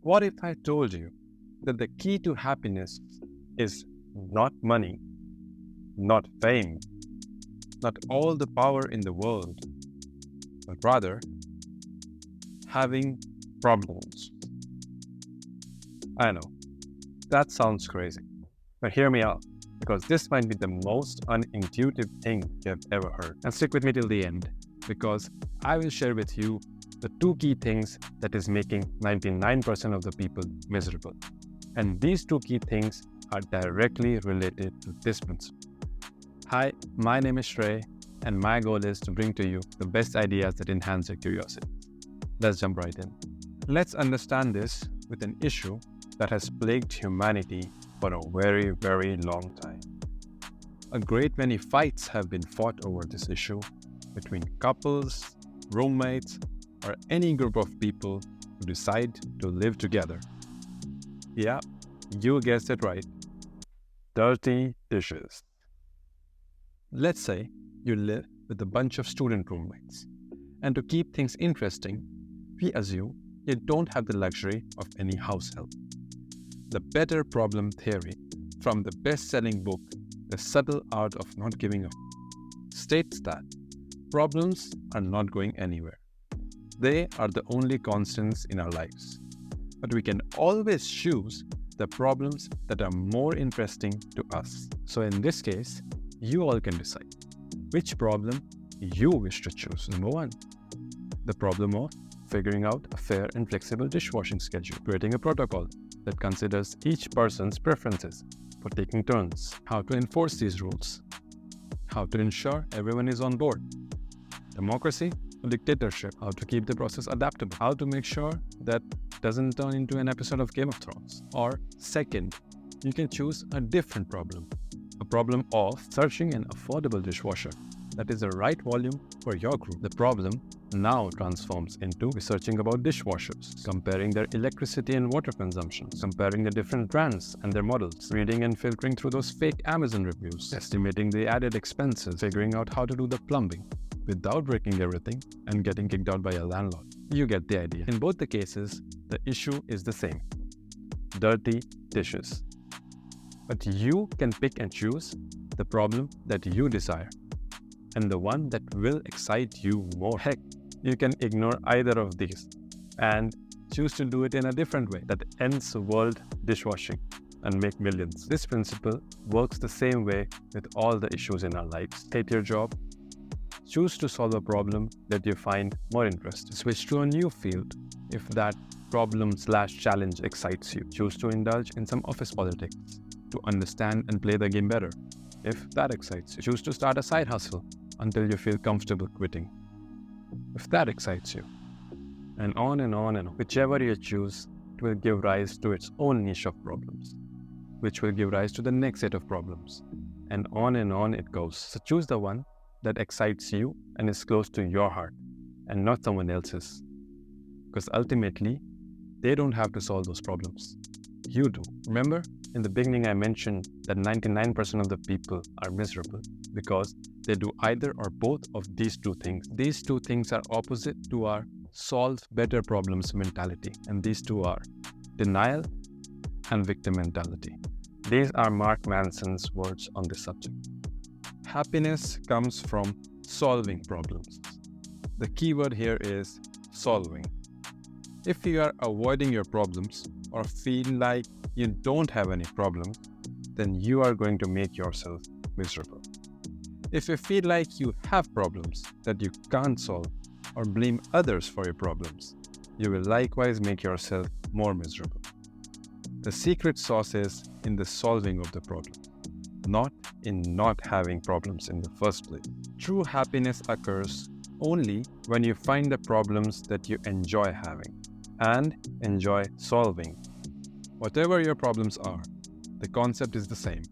What if I told you that the key to happiness is not money, not fame, not all the power in the world, but rather having problems? I know, that sounds crazy, but hear me out, because this might be the most unintuitive thing you have ever heard. And stick with me till the end, because I will share with you the two key things that is making 99% of the people miserable. And these two key things are directly related to this principle. Hi, my name is Shrey, and my goal is to bring to you the best ideas that enhance your curiosity. Let's jump right in. Let's understand this with an issue that has plagued humanity for a very, very long time. A great many fights have been fought over this issue between couples, roommates, or any group of people who decide to live together. Yeah, you guessed it right. Dirty dishes. Let's say you live with a bunch of student roommates, and to keep things interesting, we assume you don't have the luxury of any house help. The Better Problem Theory, from the best-selling book, The Subtle Art of Not Giving a states that problems are not going anywhere. They are the only constants in our lives. But we can always choose the problems that are more interesting to us. So in this case, you all can decide which problem you wish to choose. Number one, the problem of figuring out a fair and flexible dishwashing schedule, creating a protocol that considers each person's preferences for taking turns, how to enforce these rules, how to ensure everyone is on board, democracy or dictatorship, how to keep the process adaptable, how to make sure that doesn't turn into an episode of Game of Thrones. Or second, you can choose a different problem, a problem of searching an affordable dishwasher that is the right volume for your group. The problem now transforms into researching about dishwashers, comparing their electricity and water consumption, comparing the different brands and their models, reading and filtering through those fake Amazon reviews, estimating the added expenses, figuring out how to do the plumbing without breaking everything and getting kicked out by a landlord. You get the idea. In both the cases, the issue is the same: dirty dishes. But you can pick and choose the problem that you desire, and the one that will excite you more. Heck, you can ignore either of these and choose to do it in a different way that ends world dishwashing and make millions. This principle works the same way with all the issues in our lives. Hate your job? Choose to solve a problem that you find more interesting. Switch to a new field if that problem/challenge excites you. Choose to indulge in some office politics to understand and play the game better if that excites you. Choose to start a side hustle until you feel comfortable quitting if that excites you. And on and on and on. Whichever you choose, it will give rise to its own niche of problems, which will give rise to the next set of problems. And on it goes. So choose the one that excites you and is close to your heart and not someone else's. Because ultimately, they don't have to solve those problems. You do. Remember, in the beginning I mentioned that 99% of the people are miserable because they do either or both of these two things. These two things are opposite to our solve better problems mentality. And these two are denial and victim mentality. These are Mark Manson's words on this subject. Happiness comes from solving problems. The key word here is solving. If you are avoiding your problems or feel like you don't have any problems, then you are going to make yourself miserable. If you feel like you have problems that you can't solve or blame others for your problems, you will likewise make yourself more miserable. The secret sauce is in the solving of the problem, not in not having problems in the first place. True happiness occurs only when you find the problems that you enjoy having and enjoy solving. Whatever your problems are, the concept is the same.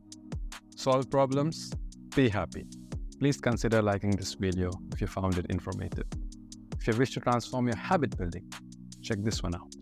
Solve problems, be happy. Please consider liking this video if you found it informative. If you wish to transform your habit building, check this one out.